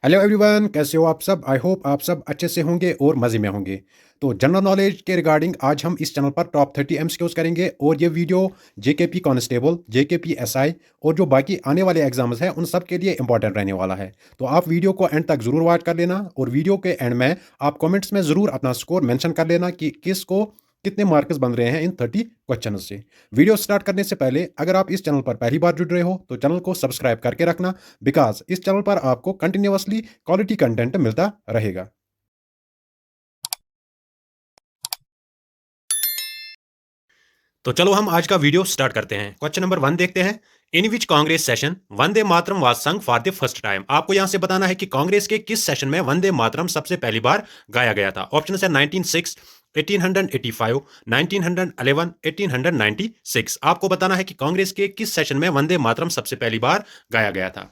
Hello everyone, कैसे हो आप सब। आई होप आप सब अच्छे से होंगे और मज़े में होंगे। तो जनरल नॉलेज के रिगार्डिंग आज हम इस चैनल पर टॉप 30 एमसीक्यूज करेंगे और ये video JKP constable, JKP SI और जो बाकी आने वाले एग्जाम्स हैं उन सब के लिए इंपॉर्टेंट रहने वाला है। तो आप वीडियो को एंड तक ज़रूर वॉच कर लेना और वीडियो के एंड में आप कमेंट्स में ज़रूर अपना स्कोर मेंशन कर लेना कि किसको कितने मार्क्स बन रहे हैं इन 30 क्वेश्चन से। वीडियो स्टार्ट करने से पहले अगर आप इस चैनल पर पहली बार जुड़ रहे हो तो चैनल को सब्सक्राइब करके रखना, बिकॉज इस चैनल पर आपको कंटिन्यूअसली क्वालिटी कंटेंट मिलता रहेगा। तो चलो हम आज का वीडियो स्टार्ट करते हैं। क्वेश्चन नंबर 1 देखते हैं। In which Congress session Vande Mataram was sung for the first time. आपको यहां से बताना है कि कांग्रेस के किस सेशन में वंदे मातरम सबसे पहली बार गाया गया था। ऑप्शन है 1906, 1885, 1911, 1896। आपको बताना है कि कांग्रेस के किस सेशन में वंदे मातरम सबसे पहली बार गाया गया था।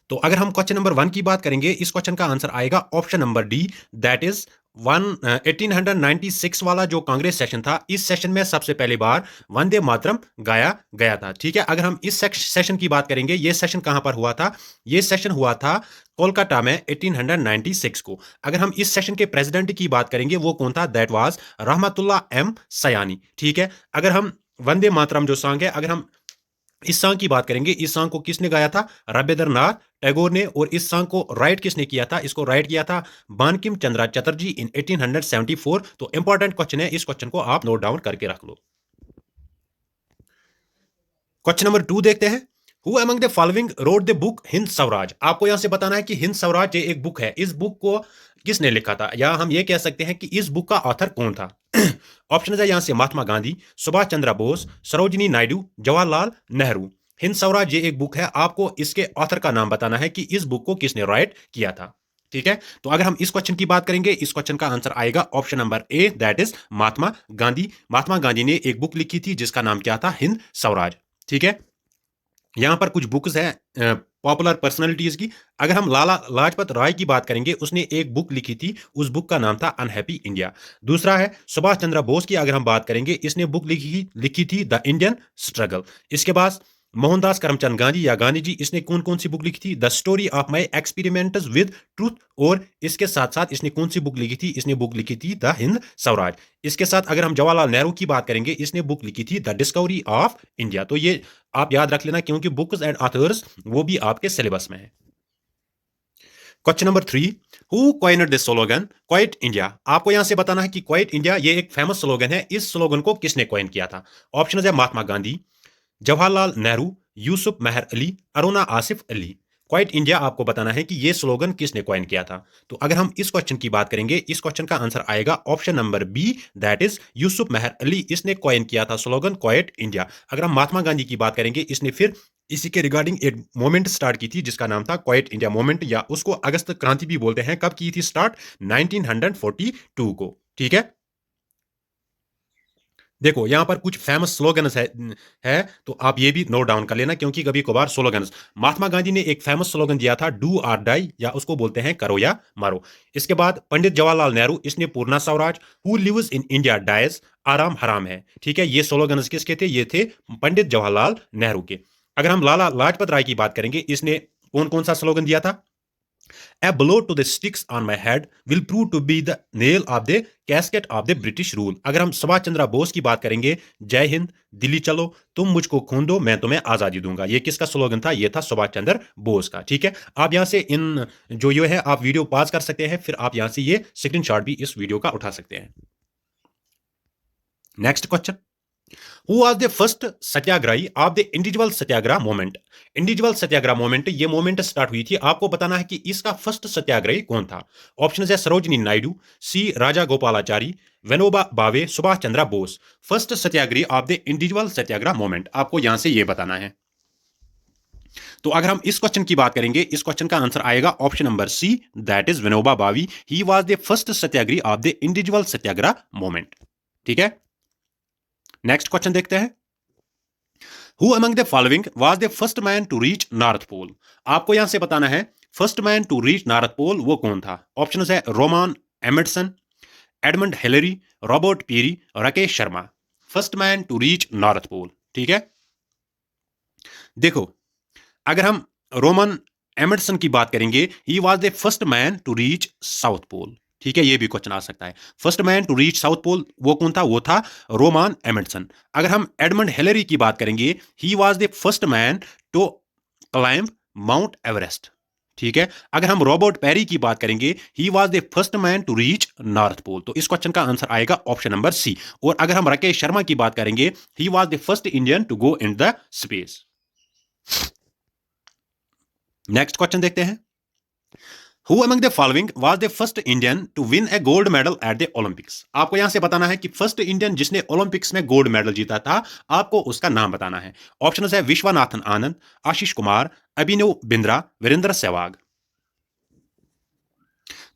तो अगर हम क्वेश्चन नंबर 1 की बात करेंगे, इस क्वेश्चन का आंसर आएगा option number D, that is 1896 वाला जो कांग्रेस सेशन था, इस सेशन में सबसे पहली बार वंदे मातरम गाया गया था। ठीक है, अगर हम इस सेशन की बात करेंगे, ये सेशन कहां पर हुआ था? ये सेशन हुआ था कोलकाता में 1896 को। अगर हम इस सेशन के प्रेसिडेंट की बात करेंगे, वो कौन था? दैट वाज रहमतुल्लाह एम सयानी। ठीक है, अगर हम वंदे मातरम जो सॉन्ग है, अगर हम इस सॉन्ग की बात करेंगे, इस सॉन्ग को किसने गाया था? रविंद्रनाथ टैगोर ने। और इस सॉन्ग को राइट किसने किया था? इसको राइट किया था बंकिम चंद्र चटर्जी इन 1874। तो इंपॉर्टेंट क्वेश्चन है, इस क्वेश्चन को आप नोट डाउन करके रख लो। क्वेश्चन नंबर 2 देखते हैं। Who among the following road the book Hind Swaraj. आपको यहां से बताना है कि हिंद स्वराज ये एक बुक है, इस बुक को किसने लिखा था, या हम ये कह सकते हैं कि इस बुक का ऑथर कौन था? ऑप्शन है यहां से महात्मा गांधी, सुभाष चंद्र बोस, सरोजिनी नायडू, जवाहरलाल नेहरू। हिंद स्वराज ये एक बुक है, आपको इसके ऑथर का नाम बताना है कि इस बुक को किसने राइट किया था। ठीक है, तो अगर हम इस क्वेश्चन की बात करेंगे, इस क्वेश्चन का आंसर आएगा option number A, that is Mahatma Gandhi. Mahatma Gandhi ने एक बुक लिखी थी जिसका नाम क्या था? हिंद स्वराज। ठीक है, यहां पर कुछ बुक्स हैं पॉपुलर पर्सनालिटीज की। अगर हम लाला लाजपत राय की बात करेंगे, उसने एक बुक लिखी थी, उस बुक का नाम था अनहैप्पी इंडिया। दूसरा है सुभाष चंद्र बोस की, अगर हम बात करेंगे, इसने बुक लिखी थी द इंडियन स्ट्रगल। इसके बाद मोहनदास करमचंद गांधी या गांधी जी, इसने कौन कौन सी बुक लिखी थी? The story of my experiments with truth. और इसके साथ साथ इसने कौन सी बुक लिखी थी? इसने बुक लिखी थी द हिंद स्वराज। इसके साथ अगर हम जवाहरलाल नेहरू की बात करेंगे, इसने बुक लिखी थी द डिस्कवरी ऑफ इंडिया। तो ये आप याद रख लेना, क्योंकि बुक्स एंड ऑथर्स वो भी आपके सिलेबस में है। Question number 3। Who coined this slogan Quit India. आपको यहां से बताना है कि क्वाइट इंडिया ये एक फेमस स्लोगन है, इस स्लोगन को किसने कॉइन किया था? ऑप्शन है महात्मा गांधी, जवाहरलाल नेहरू, यूसुफ मेहर अली, अरुणा आसिफ अली। क्वाइट इंडिया आपको बताना है कि यह स्लोगन किसने कॉइन किया था। तो अगर हम इस क्वेश्चन की बात करेंगे, इस क्वेश्चन का आंसर आएगा option number B, that is Yusuf Meher Ali. इसने कॉइन किया था स्लोगन क्वाइट इंडिया। अगर हम महात्मा गांधी की बात करेंगे, इसने फिर इसी के रिगार्डिंग एक मूवमेंट स्टार्ट की थी जिसका नाम था क्वाइट इंडिया मूवमेंट, या उसको अगस्त क्रांति भी बोलते हैं। कब की थी स्टार्ट? 1942 को। ठीक है, देखो यहां पर कुछ फेमस स्लोगन्स है, तो आप ये भी नोट डाउन कर लेना, क्योंकि कभी कभार स्लोगन्स, महात्मा गांधी ने एक फेमस स्लोगन दिया था डू और डाई, या उसको बोलते हैं करो या मारो। इसके बाद पंडित जवाहरलाल नेहरू, इसने Purna Swaraj, who lives in India dies, आराम हराम है। ठीक है, ये स्लोगन्स किसके थे? ये थे पंडित जवाहरलाल नेहरू के। अगर हम लाला लाजपत राय की बात करेंगे, इसने कौन कौन सा स्लोगन दिया था? A blow to the sticks on my head will prove to be the nail of the casket of the British rule। अगर हम सुभाष चंद्र बोस की बात करेंगे, जय हिंद, दिल्ली चलो, तुम मुझको खून दो, मैं तुम्हें आजादी दूंगा। ये किसका स्लोगन था? ये था सुभाष चंद्र बोस का। ठीक है, आप यहां से इन जो ये है, आप वीडियो पॉज कर सकते हैं, फिर आप यहां से ये स्क्रीनशॉट भी इस वीडियो का उठा सकते हैं। Next question. Who was the first satyagrahi of the individual satyagraha movement. Individual satyagraha movement, ये मूवमेंट स्टार्ट हुई थी, आपको बताना है कि इसका फर्स्ट सत्याग्रही कौन था। ऑप्शन है सरोजिनी नायडू, सी राजा Gopalachari, Vinoba Bhave, Subhash Chandra Bose. First satyagrahi of the individual satyagraha movement, आपको यहां से ये बताना है। तो अगर हम इस क्वेश्चन की बात करेंगे, इस क्वेश्चन का आंसर आएगा option number C, that is Vinoba Bhave. He was the first satyagrahi of the individual satyagraha movement. ठीक है, नेक्स्ट क्वेश्चन देखते हैं। Who among the following was the first man to reach North Pole. आपको यहां से बताना है first man to reach North Pole वो कौन था। ऑप्शन है Roman Amundsen, Edmund Hillary, Robert Peary, Rakesh Sharma. First man to reach North Pole. ठीक है, देखो अगर हम रोमन एमर्सन की बात करेंगे, he was the first man to reach South Pole. ठीक है, ये भी क्वेश्चन आ सकता है। First man to reach South Pole वो कौन था? वो था रोमान एमर्सन। अगर हम एडमंड हिलरी की बात करेंगे, he was the first man to climb Mount Everest. ठीक है, अगर हम रॉबर्ट पेरी की बात करेंगे, he was the first man to reach North Pole. तो इस क्वेश्चन का आंसर आएगा ऑप्शन नंबर सी। और अगर हम राकेश शर्मा की बात करेंगे, he was the first Indian to go in the space. Next question देखते हैं। Who among the following was the first Indian to win a gold medal at the Olympics? आपको यहां से बताना है कि फर्स्ट इंडियन जिसने ओलंपिक्स में गोल्ड मेडल जीता था, आपको उसका नाम बताना है। ऑप्शन है विश्वनाथन आनंद, आशीष कुमार, अभिनव बिंद्रा, वीरेंद्र सहवाग।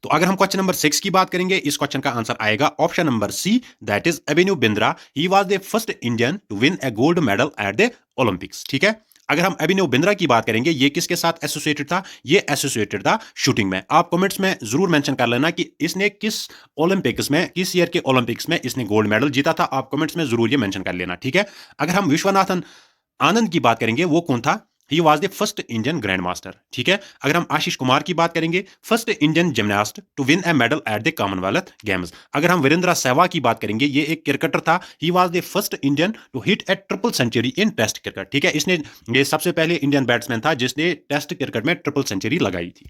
तो अगर हम क्वेश्चन नंबर 6 की बात करेंगे, इस क्वेश्चन का आंसर आएगा option number C, that is Abhinav Bindra. He was the first Indian to win a gold medal at the Olympics. ठीक है, अगर हम अभिनव बिंद्रा की बात करेंगे, ये किसके साथ एसोसिएटेड था? ये एसोसिएटेड था शूटिंग में। आप कमेंट्स में जरूर मेंशन कर लेना कि इसने किस ओलंपिक्स में, किस ईयर के ओलंपिक्स में इसने गोल्ड मेडल जीता था। आप कमेंट्स में जरूर ये मेंशन कर लेना। ठीक है, अगर हम विश्वनाथन आनंद की बात करेंगे, वो कौन था? He was the first Indian grand master. ठीक है, अगर हम आशीष कुमार की बात करेंगे, first Indian gymnast to win a medal at the Commonwealth Games. अगर हम वीरेंद्र सहवाग की बात करेंगे, ये एक क्रिकेटर था। He was the first Indian to hit a triple century in test cricket. ठीक है, इसने ये सबसे पहले इंडियन बैट्समैन था जिसने टेस्ट क्रिकेट में ट्रिपल सेंचुरी लगाई थी।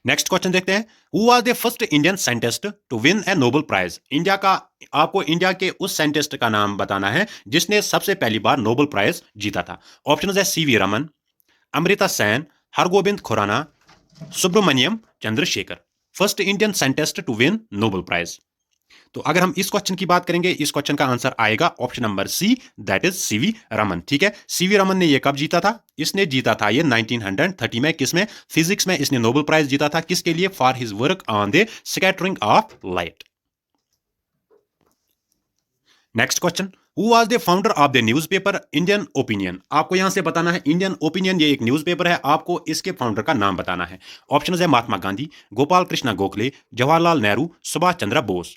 नेक्स्ट क्वेश्चन देखते हैं। Who was the first Indian scientist to win a Nobel prize? India का, आपको इंडिया के उस साइंटिस्ट का नाम बताना है जिसने सबसे पहली बार नोबेल प्राइज जीता था। ऑप्शन है C V Raman, Amartya Sen, Hargobind Khorana, Subrahmanyan Chandrasekhar. First Indian scientist to win Nobel prize. तो अगर हम इस क्वेश्चन की बात करेंगे, इस क्वेश्चन का आंसर आएगा option number C, that is C V Raman. ठीक है, सीवी रमन ने ये कब जीता था? इसने जीता था ये 1930 में। किसमें? फिजिक्स में इसने नोबेल प्राइज जीता था। किसके लिए? For his work on the scattering of light. Next question. Who was the founder of the newspaper Indian Opinion? आपको यहां से बताना है इंडियन ओपिनियन ये एक न्यूज़पेपर है, आपको इसके फाउंडर का नाम बताना है। ऑप्शन है Mahatma Gandhi, Gopal Krishna Gokhale, Jawaharlal Nehru, Subhash Chandra Bose.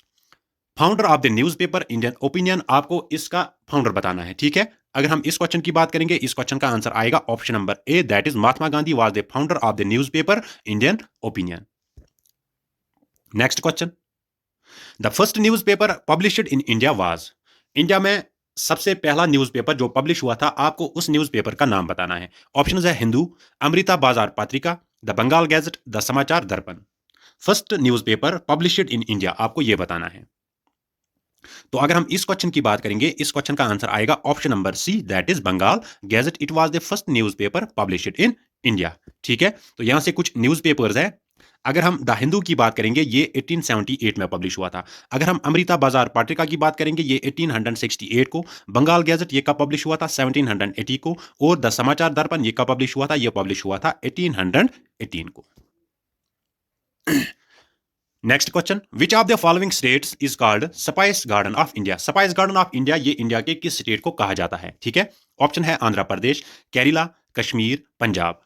Founder of the newspaper Indian Opinion, आपको इसका फाउंडर बताना है। ठीक है, अगर हम इस क्वेश्चन की बात करेंगे, इस क्वेश्चन का आंसर आएगा option number A, that is Mahatma Gandhi was the founder of the newspaper Indian opinion. Next question. The first newspaper published in India was? India में सबसे पहला न्यूज़पेपर जो पब्लिश हुआ था, आपको उस न्यूज़पेपर का नाम बताना है। ऑप्शन है हिंदू, अमृता बाजार पत्रिका, द बंगाल गैजेट, द समाचार दर्पण। First newspaper published in India, आपको यह बताना है। तो अगर हम इस क्वेश्चन की बात करेंगे, इस क्वेश्चन का आंसर आएगा option number C, that is Bengal Gazette. It was the first newspaper published in India. ठीक है, तो यहां से कुछ न्यूज़पेपर्स है। अगर हम द हिंदू की बात करेंगे, ये 1878 में पब्लिश हुआ था। अगर हम अमृता बाजार पत्रिका की बात करेंगे, ये 1868 को। बंगाल गैजेट ये कब पब्लिश हुआ था? 1780 को। और द समाचार दर्पण ये कब पब्लिश हुआ था? ये पब्लिश हुआ था 1818 को। Next question. Which of the following states is called spice garden of India? Spice garden of India ये इंडिया के किस स्टेट को कहा जाता है? ठीक है, ऑप्शन है आंध्र प्रदेश, केरला, कश्मीर, पंजाब।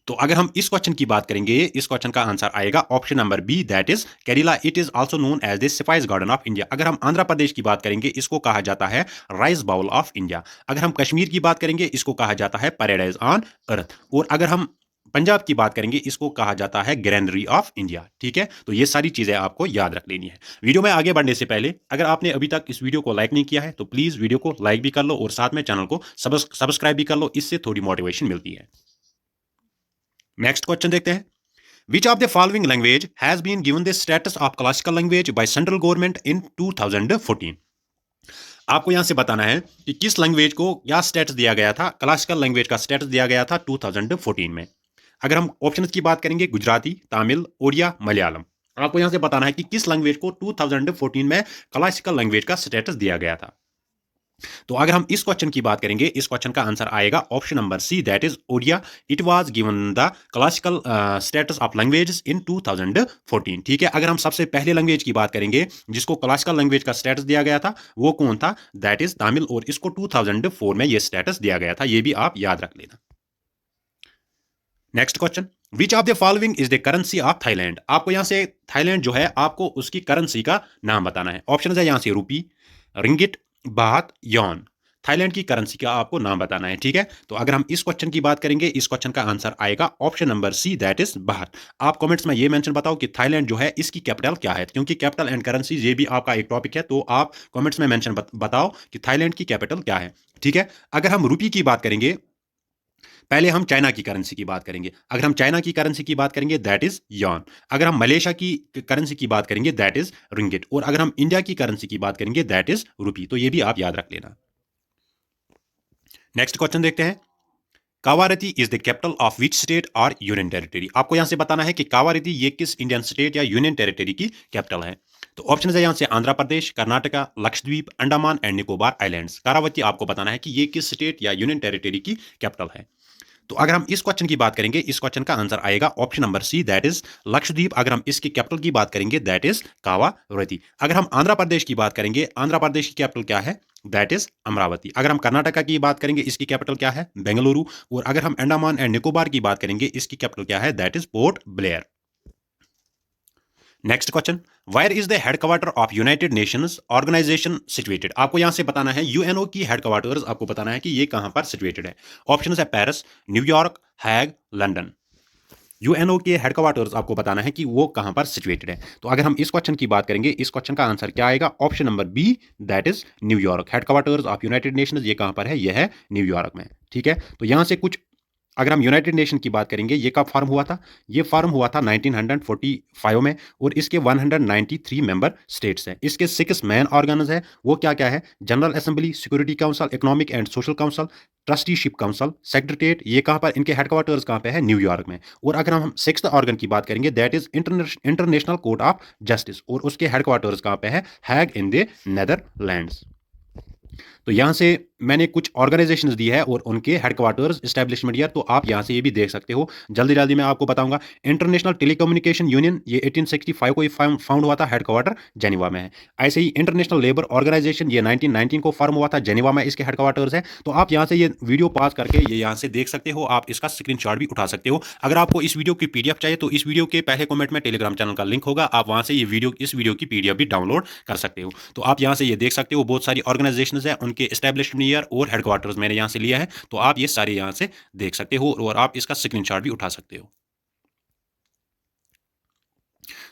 तो अगर हम इस क्वेश्चन की बात करेंगे, इस क्वेश्चन का आंसर आएगा option number B, that is Kerala. It is also known as the spice garden of India. अगर हम आंध्र प्रदेश की बात करेंगे, इसको कहा जाता है राइस बाउल ऑफ इंडिया। अगर हम कश्मीर की बात करेंगे, इसको कहा जाता है पैराडाइज ऑन अर्थ। और अगर हम पंजाब की बात करेंगे, इसको कहा जाता है ग्रैनरी ऑफ इंडिया। ठीक है, तो ये सारी चीजें आपको याद रख लेनी है। वीडियो में आगे बढ़ने से पहले अगर आपने अभी तक इस वीडियो को लाइक नहीं किया है, तो प्लीज वीडियो को लाइक भी कर लो और साथ में चैनल को सब्सक्राइब भी कर लो, इससे थोड़ी मोटिवेशन मिलती है। नेक्स्ट क्वेश्चन देखते हैं। Which of the following language has been given the status of classical language by central government in 2014? आपको यहां से बताना है कि किस लैंग्वेज को क्या स्टेटस दिया गया था, क्लासिकल लैंग्वेज का स्टेटस दिया गया था 2014 में। अगर हम ऑप्शन की बात करेंगे, गुजराती, तमिल, ओडिया, मलयालम। आपको यहां से बताना है कि किस लैंग्वेज को 2014 में क्लासिकल लैंग्वेज का स्टेटस दिया गया था। तो अगर हम इस क्वेश्चन की बात करेंगे, इस क्वेश्चन का आंसर आएगा option number C, that is Odia. It was given the classical status of languages in 2014। ठीक है, अगर हम सबसे पहले लैंग्वेज की बात करेंगे जिसको क्लासिकल लैंग्वेज का स्टेटस दिया गया था, वो कौन था? That is Tamil. और इसको 2004 में ये स्टेटस दिया गया था, ये भी आप याद रख लेना। Next question. Which of the following is the currency of Thailand? आपको यहां से थाईलैंड जो है, आपको उसकी करेंसी का नाम बताना है। ऑप्शन है यहां से रूपी, रिंगिट, बात, यॉन। थाईलैंड की करेंसी का आपको नाम बताना है, ठीक है। तो अगर हम इस क्वेश्चन की बात करेंगे, इस क्वेश्चन का आंसर आएगा option number C, that is Bharat. आप कमेंट्स में ये मेंशन बताओ कि थाईलैंड जो है इसकी कैपिटल क्या है, क्योंकि कैपिटल एंड करेंसी ये भी आपका एक टॉपिक है, तो आप कमेंट्स में मेंशन बताओ कि थाईलैंड की कैपिटल क्या है, ठीक है। अगर हम रुपी की बात करेंगे, पहले हम चाइना की करेंसी की बात करेंगे। अगर हम चाइना की करेंसी की बात करेंगे दैट इज यॉन। अगर हम मलेशिया की करेंसी की बात करेंगे दैट इज रिंगिट। और अगर हम इंडिया की करेंसी की बात करेंगे दैट इज रुपी। तो ये भी आप याद रख लेना। नेक्स्ट क्वेश्चन देखते हैं। Kavaratti is the capital of which state और यूनियन टेरिटरी। आपको यहां से बताना है कि कावारती ये किस इंडियन स्टेट या यूनियन टेरिटरी की कैपिटल है। तो ऑप्शन है यहां से आंध्र प्रदेश, कर्नाटका, लक्षद्वीप, अंडमान एंड निकोबार आइलैंड्स। कावारती आपको बताना है कि ये किस स्टेट या यूनियन टेरिटरी की कैपिटल है। तो अगर हम इस क्वेश्चन की बात करेंगे, इस क्वेश्चन का आंसर आएगा option number C, that is Lakshadweep. अगर हम इसकी कैपिटल की बात करेंगे दैट इज कावारती। अगर हम आंध्र प्रदेश की बात करेंगे, आंध्र प्रदेश की कैपिटल क्या है, दैट इज अमरावती। अगर हम कर्नाटका की बात करेंगे, इसकी कैपिटल क्या है, बेंगलुरु। और अगर हम अंडमान एंड निकोबार की बात करेंगे, इसकी कैपिटल क्या है, that is Port Blair. Next question, where is the headquarter of United Nations Organization situated. आपको यहां से बताना है यूएनओ की हेडक्वार्टर्स, आपको बताना है कि ये कहां पर सिचुएटेड है। ऑप्शन है पेरिस, न्यूयॉर्क, हैग, लंदन। यूएनओ के हेडक्वार्टर्स आपको बताना है कि वो कहां पर सिचुएटेड है। तो अगर हम इस क्वेश्चन की बात करेंगे, इस क्वेश्चन का आंसर क्या आएगा, option number B, that is New York. Headquarters of United Nations ये कहां पर है, यह है न्यूयॉर्क में, ठीक है। तो यहां से कुछ, अगर हम यूनाइटेड नेशन की बात करेंगे, ये कब फॉर्म हुआ था, ये फॉर्म हुआ था 1945 में। और इसके 193 मेंबर स्टेट्स हैं। इसके 6 मेन ऑर्गन्स हैं, वो क्या क्या है, general assembly, security council, economic and social council, trusteeship council, secretariat. ये कहां पर, इनके हेडक्वार्टर्स कहां पे है, न्यूयॉर्क में। और अगर हम 6th ऑर्गन की बात करेंगे, that is international court of justice. और उसके हेडक्वार्टर्स कहां पे है, हैग इन द नेदरलैंड्स। तो यहां से मैंने कुछ ऑर्गेनाइजेशंस दी है और उनके हेडक्वार्टर्स, एस्टैब्लिशमेंट ईयर, तो आप यहां से ये भी देख सकते हो। जल्दी जल्दी मैं आपको बताऊंगा। इंटरनेशनल टेलीकम्युनिकेशन यूनियन, ये 1865 को फाउंड हुआ था, हेडक्वार्टर जेनीवा में है। ऐसे ही इंटरनेशनल लेबर ऑर्गेनाइजेशन, ये 1919 को फॉर्म हुआ था, जेनीवा में इसके हेडक्वार्टर्स है। तो आप यहां से ये वीडियो पास करके ये यहां से देख सकते हो, आप इसका स्क्रीनशॉट भी उठा सकते हो। अगर आपको इस वीडियो की पीडीएफ चाहिए तो इस वीडियो के पहले कमेंट में टेलीग्राम चैनल का लिंक होगा, आप वहां से ये वीडियो, इस वीडियो की पीडीएफ भी डाउनलोड कर सकते हो। तो आप यहां से ये देख सकते हो, बहुत सारी ऑर्गेनाइजेशंस है, उनके एस्टैब्लिशमेंट ईयर और हेडक्वार्टर्स मैंने यहां से लिया है। तो आप ये सारे यहां से देख सकते हो और आप इसका स्क्रीनशॉट भी उठा सकते हो।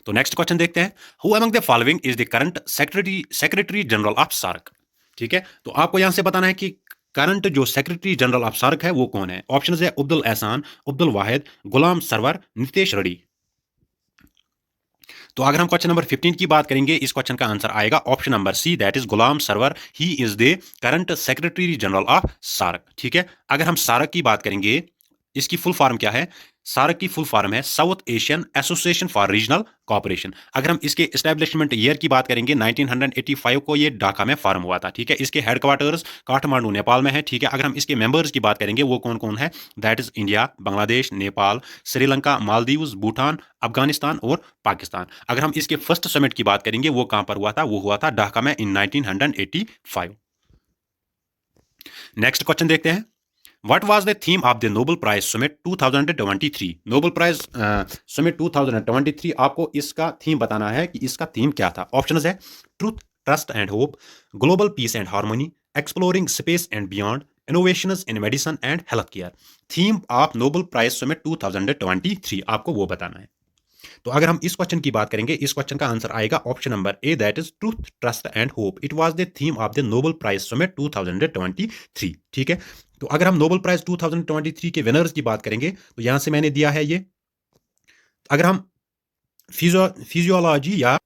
तो नेक्स्ट क्वेश्चन देखते हैं। Who among the following is the current secretary general of SAARC. ठीक है, तो आपको यहां से बताना है कि करंट जो सेक्रेटरी जनरल ऑफ सार्क है वो कौन है। ऑप्शन है अब्दुल एहसान, अब्दुल वाहिद, गुलाम सरवर, नितेश रेड्डी। तो अगर हम क्वेश्चन नंबर 15 की बात करेंगे, इस क्वेश्चन का आंसर आएगा option number C, that is Ghulam Sarwar. He is the current secretary general of SAARC. ठीक है, अगर हम सार्क की बात करेंगे, इसकी फुल फॉर्म क्या है, सार्क की फुल फॉर्म है South Asian Association for Regional Cooperation. अगर हम इसके एस्टैब्लिशमेंट ईयर की बात करेंगे, 1985 को ये ढाका में फॉर्म हुआ था। ठीक है, इसके हेडक्वार्टर्स काठमांडू नेपाल में है। ठीक है, अगर हम इसके मेंबर्स की बात करेंगे, वो कौन कौन है, that is India, Bangladesh, Nepal, Sri Lanka, Maldives, Bhutan, Afghanistan और पाकिस्तान। अगर हम इसके फर्स्ट समिट की बात करेंगे, वो कहां पर हुआ था, वो हुआ था ढाका में इन 1985। नेक्स्ट क्वेश्चन देखते हैं। What was the theme of the Nobel Prize Summit 2023? Nobel Prize Summit 2023, आपको इसका थीम बताना है कि इसका थीम क्या था। ऑप्शंस है truth, trust and hope, global peace and harmony, exploring space and beyond, innovations in medicine and health care. Theme of Nobel prize summit 2023 आपको वो बताना है। तो अगर हम इस क्वेश्चन की बात करेंगे, इस क्वेश्चन का आंसर आएगा option number A, that is truth, trust and hope. It was the theme of the Nobel prize summit 2023। ठीक है, तो अगर हम नोबेल प्राइज 2023 के विनर्स की बात करेंगे, तो यहां से मैंने दिया है ये। अगर हम फिजियोलॉजी या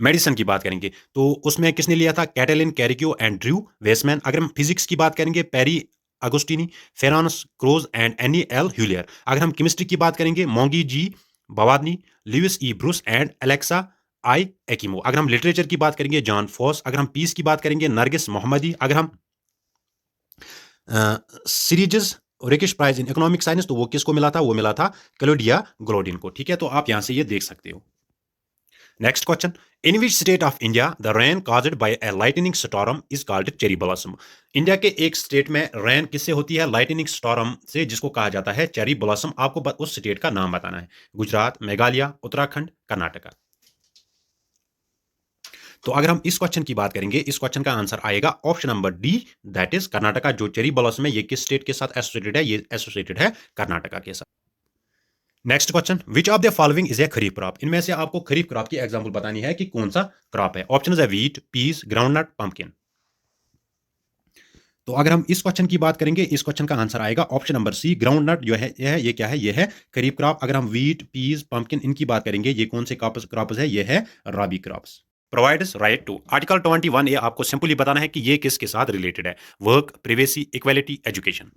मेडिसिन की बात करेंगे, तो उसमें किसने लिया था, Katalin Kariko and Drew Weissman. अगर हम फिजिक्स की बात करेंगे, Pierre Agostini, Ferenc Krausz and Anne L'Huillier. अगर हम केमिस्ट्री की बात करेंगे, मोंगी जी बवादनी, Louis E Brus and Alexei I Ekimov. अगर हम लिटरेचर की बात करेंगे, जॉन फॉस। अगर हम पीस की बात करेंगे, नरगिस मोहम्मदी। अगर हम Sveriges Riksbank prize in economic science, तो वो किसको मिला था, वो मिला था क्लोडिया ग्लोडिन को। ठीक है, तो आप यहां से ये देख सकते हो। Next question, in which state of India the rain caused by a lightning storm is called cherry blossom. India के एक स्टेट में रेन किससे होती है, लाइटनिंग स्टॉर्म से, जिसको कहा जाता है चेरी ब्लॉसम। आपको उस स्टेट का नाम बताना है। गुजरात, मेघालय, उत्तराखंड, कर्नाटका। तो अगर हम इस क्वेश्चन की बात करेंगे, इस क्वेश्चन का आंसर आएगा option number D, that is Karnataka. जो चेरी ब्लॉसम है ये किस स्टेट के साथ एसोसिएटेड है? ये एसोसिएटेड है कर्नाटका के साथ। Next question, which of the following is a kharif crop? इनमें से आपको खरीफ क्रॉप की एग्जांपल बतानी है कि कौन सा क्रॉप है। ऑप्शन है व्हीट, पीस, ग्राउंडनट, पंपकिन। तो अगर हम इस क्वेश्चन की बात करेंगे, इस क्वेश्चन का आंसर आएगा ऑप्शन नंबर सी, ग्राउंडनट। जो है ये क्या है? ये है खरीफ क्रॉप। अगर हम व्हीट, पीस, पंपकिन इनकी बात करेंगे, ये कौन से क्रॉप्स है? ये है rabi crops. Provides right to, article 21 A आपको सिंपली बताना है कि ये किसके साथ रिलेटेड है? Work, privacy, equality, education.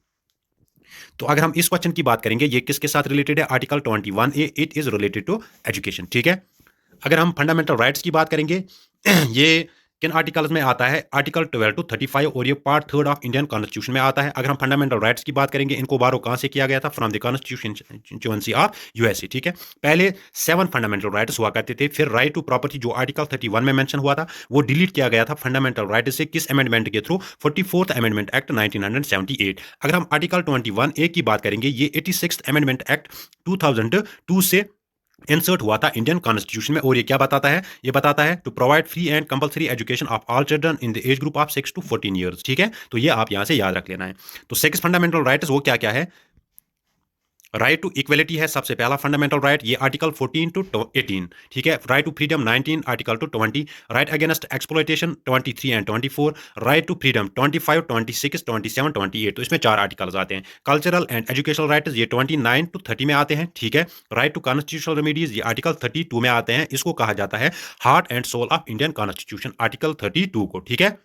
तो अगर हम इस क्वेश्चन की बात करेंगे, ये किसके साथ रिलेटेड है? Article 21 A, it is related to education. ठीक है। अगर हम फंडामेंटल राइट्स की बात करेंगे, ये किन आर्टिकल्स में आता है? आर्टिकल 12 टू 35 और ये पार्ट 3 ऑफ इंडियन कॉन्स्टिट्यूशन में आता है। अगर हम फंडामेंटल राइट्स की बात करेंगे, इनको बारो कहां से किया गया था? From the constitution of USA. ठीक है। पहले 7 फंडामेंटल राइट्स हुआ करते थे, फिर राइट टू प्रॉपर्टी जो आर्टिकल 31 में मेंशन हुआ था वो डिलीट किया गया था फंडामेंटल राइट से। किस अमेंडमेंट के थ्रू? 44th amendment act 1978। अगर हम आर्टिकल 21 ए की बात करेंगे, ये 86th अमेंडमेंट एक्ट 2002 से इंसर्ट हुआ था इंडियन कॉन्स्टिट्यूशन में। और ये क्या बताता है? ये बताता है to provide free and compulsory education of all children in the age group of 6 to 14 years. ठीक है। तो ये आप यहां से याद रख लेना है। तो 6 फंडामेंटल राइट्स वो क्या क्या है? राइट टू इक्वलिटी है सबसे पहला फंडामेंटल राइट, ये आर्टिकल 14 to 18। ठीक है। Right to freedom 19, article to 20। Right against exploitation 23 and 24। Right to freedom 25, 26, 27, 28। तो इसमें 4 आर्टिकल्स आते हैं। कल्चरल एंड एजुकेशनल राइट्स ये 29 to 30 में आते हैं। ठीक है। राइट टू कॉन्स्टिट्यूशनल रेमेडीज ये आर्टिकल 32 में आते हैं। इसको कहा जाता है heart and soul of Indian constitution, article 32 को। ठीक है।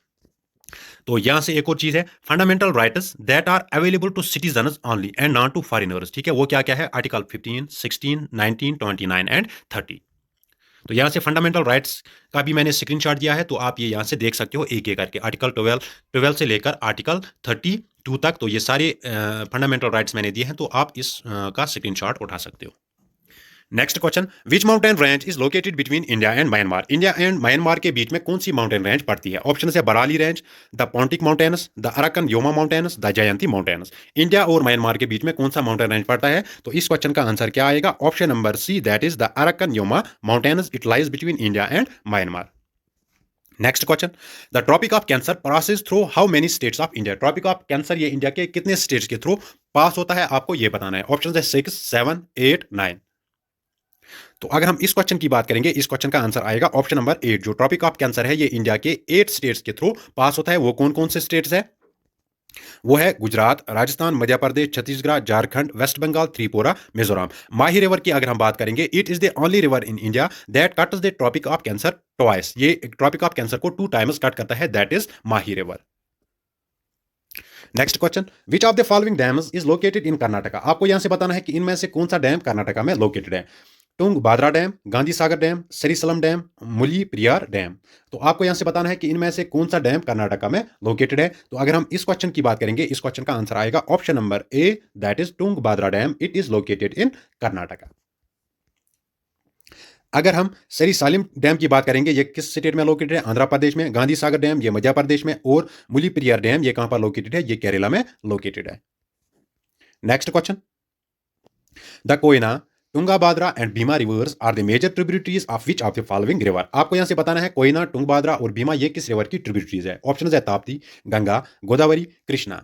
तो यहां से एक और चीज है, fundamental rights that are available to citizens only and not to foreigners. ठीक है। वो क्या क्या है? Article 15, 16, 19, 29 and 30। तो यहां से फंडामेंटल राइट्स का भी मैंने स्क्रीनशॉट दिया है, तो आप ये यहां से देख सकते हो एक एक करके। आर्टिकल 12 से लेकर आर्टिकल 32 तक, तो ये सारे फंडामेंटल राइट्स मैंने दिए हैं, तो आप इस का स्क्रीनशॉट उठा सकते हो। Next question, which mountain range is located between India and Myanmar? India and Myanmar के बीच में कौन सी माउंटेन रेंज पड़ती है? ऑप्शन है Barail range, the Pontic mountains, the Arakan Yoma mountains, the Jaintia mountains. India और म्यांमार के बीच में कौन सा माउंटेन रेंज पड़ता है? तो इस क्वेश्चन का आंसर क्या आएगा? Option number C, that is the Arakan Yoma mountains. It lies between India and Myanmar. Next question, the Tropic of Cancer passes through how many states of India? Tropic of Cancer ये India के कितने states के through pass होता है? आपको ये बताना है। ऑप्शन है 6, 7, 8, 9। तो अगर हम इस क्वेश्चन की बात करेंगे, इस क्वेश्चन का आंसर आएगा ऑप्शन नंबर 8। जो ट्रॉपिक ऑफ कैंसर है ये इंडिया के 8 स्टेट्स के थ्रू पास होता है। वो कौन कौन से स्टेट्स है? वो है गुजरात, राजस्थान, मध्य प्रदेश, छत्तीसगढ़, झारखंड, वेस्ट बंगाल, त्रिपुरा, मिजोरम। माही रिवर की अगर हम बात करेंगे, it is the only river in India that cuts the Tropic of Cancer twice. ये ट्रॉपिक ऑफ कैंसर को 2 टाइम्स कट करता है, that is Mahi river. Next question, which of the following dams is located in Karnataka? आपको यहां से बताना है कि इनमें से कौन सा डैम कर्नाटका में लोकेटेड है। टुंग बाद्रा dam, Gandhi Sagar dam, सरीसलम dam, मुली प्रियार डैम। तो आपको यहां से बताना है कि इनमें से कौन सा डैम कर्नाटका में लोकेटेड है। तो अगर हम इस क्वेश्चन की बात करेंगे, इस क्वेश्चन का आंसर आएगा option number A, that is Tungabhadra dam. It is located in Karnataka. अगर हम सरी सालिम डैम की बात करेंगे, ये किस स्टेट में लोकेटेड है? आंध्र प्रदेश में। गांधी सागर डैम ये मध्य प्रदेश में, और मुली प्रियार डैम ये कहां पर लोकेटेड है? ये केरला में लोकेटेड है। Next question, the Koyna, Tungabhadra and Bhima rivers are the major tributaries of which of the following river? आपको यहां से बताना है कोयना, तुंगभाद्रा और भीमा ये किस रिवर की ट्रिब्यूटरीज है। ऑप्शन है ताप्ती, गंगा, गोदावरी, कृष्णा।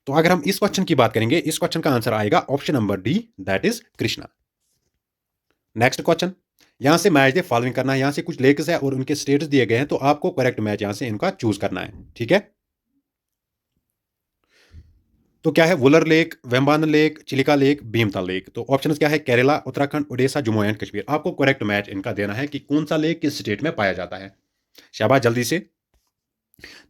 तो अगर हम इस क्वेश्चन की बात करेंगे, इस क्वेश्चन का आंसर आएगा option number D, that is Krishna. Next question, यहां से मैच दे फॉलोइंग करना है। यहां से कुछ लेक्स है और उनके स्टेट्स दिए गए हैं, तो आपको करेक्ट मैच यहां से इनका चूज करना है। ठीक है। तो क्या है? Wular lake, Vembanad lake, Chilika lake, Bhimtal lake. तो ऑप्शन क्या है? केरला, उत्तराखंड, उड़ीसा, जम्मू एंड कश्मीर। आपको करेक्ट मैच इनका देना है कि कौन सा लेक किस स्टेट में पाया जाता है। शाबाश, जल्दी से।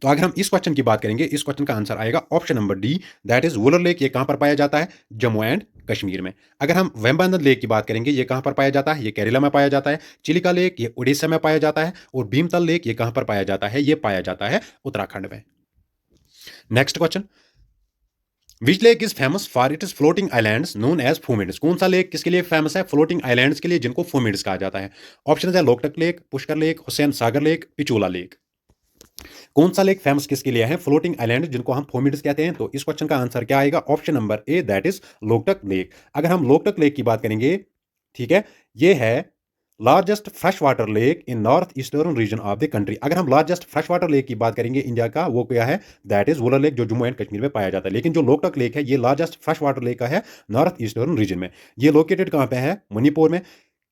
तो अगर हम इस क्वेश्चन की बात करेंगे, इस क्वेश्चन का आंसर आएगा option number D, that is Wular lake. ये कहां पर पाया जाता है? जम्मू एंड कश्मीर में। अगर हम वेम्बानद लेक की बात करेंगे, ये कहां पर पाया जाता है? ये केरला में पाया जाता है। चिलिका लेक ये उड़ीसा में पाया जाता है, और भीमताल लेक ये कहां पर पाया जाता है? ये पाया जाता है उत्तराखंड में। Next question, which lake is famous for its floating islands known as phumdis? कौन सा लेक किसके लिए फेमस है? फ्लोटिंग आइलैंड्स के लिए, जिनको फूमिड्स कहा जाता है। ऑप्शन है Loktak lake, Pushkar lake, Hussain Sagar lake, Pichola lake. कौन सा लेक फेमस किसके लिए है? फ्लोटिंग आइलैंड, जिनको हम फोमिड्स कहते हैं। तो इस क्वेश्चन का आंसर क्या आएगा? Option number A, that is Loktak lake. अगर हम लोकटक लेक की बात करेंगे, ठीक है, ये है largest fresh water lake in north eastern region of the country. अगर हम लार्जेस्ट फ्रेश वाटर लेक की बात करेंगे इंडिया का, वो क्या है? दैट इज वुलर लेक, जो जम्मू एंड कश्मीर में पाया जाता है। लेकिन जो लोकटक लेक है, ये लार्जेस्ट फ्रेश वाटर लेक का है नॉर्थ ईस्टर्न रीजन में। ये लोकेटेड कहाँ पे है? मणिपुर में।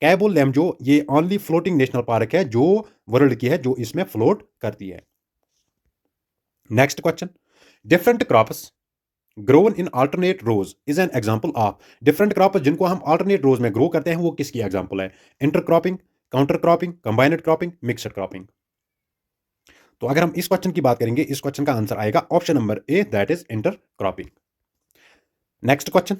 कैबुल लैमजो ये ओनली फ्लोटिंग नेशनल पार्क है जो वर्ल्ड की है, जो इसमें फ्लोट करती है। Next question, different crops grown in alternate rows is an example of. Different crop जिनको हम अल्टरनेट रोज में ग्रो करते हैं, वो किसकी एग्जांपल है? Intercropping, counter cropping, combined cropping, mixed cropping. तो अगर हम इस क्वेश्चन की बात करेंगे, इस क्वेश्चन का आंसर आएगा option number A, that is intercropping. Next question,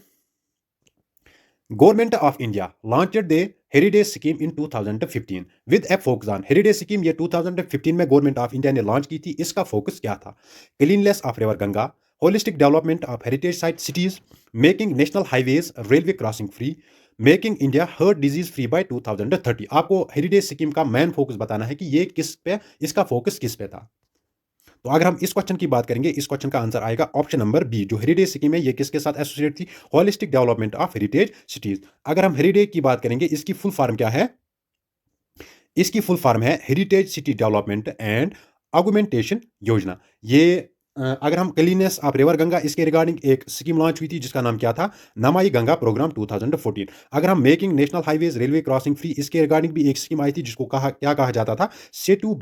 government of India launched the heritage scheme in 2015 with a focus on. Heritage scheme ये 2015 में गवर्नमेंट ऑफ इंडिया ने लॉन्च की थी। इसका फोकस क्या था? Cleanness of river Ganga, holistic development of heritage site cities, making national highways railway crossing free, making India heart disease free by 2030। आपको heritage scheme का मेन फोकस बताना है कि ये किस पे, इसका फोकस किस पे था। तो अगर हम इस क्वेश्चन की बात करेंगे, इस क्वेश्चन का आंसर आएगा ऑप्शन नंबर बी, जो हेरिटेज स्कीम है ये किसके साथ एसोसिएट थी? Holistic development of heritage cities. अगर हम हेरिटेज की बात करेंगे, इसकी फुल फॉर्म क्या है? इसकी फुल फॉर्म है heritage city development and augmentation योजना। ये अगर हम क्लीनेस ऑफ रिवर गंगा, इसके रिगार्डिंग एक स्कीम लॉन्च हुई थी जिसका नाम क्या था? नमाई गंगा प्रोग्राम 2014। अगर हम making national highways railway crossing free, इसके रिगार्डिंग भी एक स्कीम आई थी जिसको क्या कहा जाता था? Setu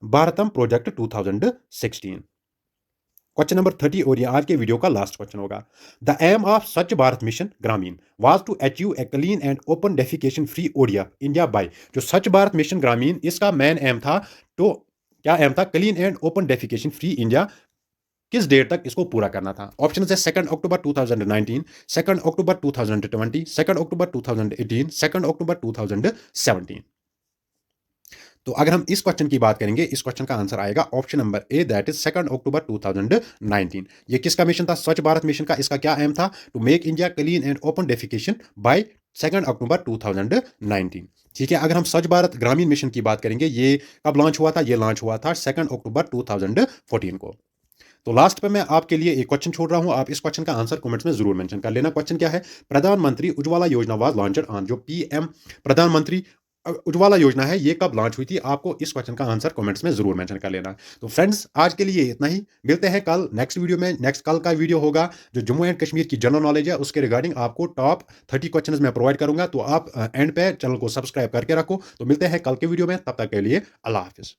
Bharatam project 2016। Question number 30 और ये आज के वीडियो का लास्ट क्वेश्चन होगा। The aim of Swachh Bharat mission Grameen was to achieve a clean and open defecation free ODF India by. जो स्वच्छ भारत मिशन ग्रामीण, इसका मेन एम था, तो क्या एम था? Clean and open defecation free India. किस डेट तक इसको पूरा करना था? ऑप्शन है 2 अक्टूबर 2019, 2 अक्टूबर 2020, 2 अक्टूबर 2018, 2 अक्टूबर 2017। तो अगर हम इस क्वेश्चन की बात करेंगे, इस क्वेश्चन का आंसर आएगा option number A, that is 2 October 2019। ये किसका मिशन था? स्वच्छ भारत मिशन का। इसका क्या एम था? To make India clean and open defecation by 2 October 2019। ठीक है। अगर हम स्वच्छ भारत ग्रामीण मिशन की बात करेंगे, ये कब लॉन्च हुआ था? ये लॉन्च हुआ था 2 अक्टूबर 2014 को। तो लास्ट पे मैं आपके लिए एक क्वेश्चन छोड़ रहा हूं, आप इस क्वेश्चन का आंसर कमेंट्स में जरूर मेंशन कर लेना। क्वेश्चन क्या है? प्रधानमंत्री उज्ज्वला योजना वाज लॉन्चड ऑन। जो पीएम प्रधानमंत्री उज्ज्वला योजना है, ये कब लॉन्च हुई थी? आपको इस क्वेश्चन का आंसर कमेंट्स में जरूर मेंशन कर लेना। तो फ्रेंड्स, आज के लिए इतना ही। मिलते हैं कल नेक्स्ट वीडियो में। नेक्स्ट कल का वीडियो होगा जो जम्मू एंड कश्मीर की जनरल नॉलेज है, उसके रिगार्डिंग आपको टॉप 30 क्वेश्चंस मैं प्रोवाइड करूंगा। तो आप एंड पे चैनल को सब्सक्राइब करके रखो। तो मिलते हैं कल के वीडियो में, तब तक के लिए अल्लाह हाफिज।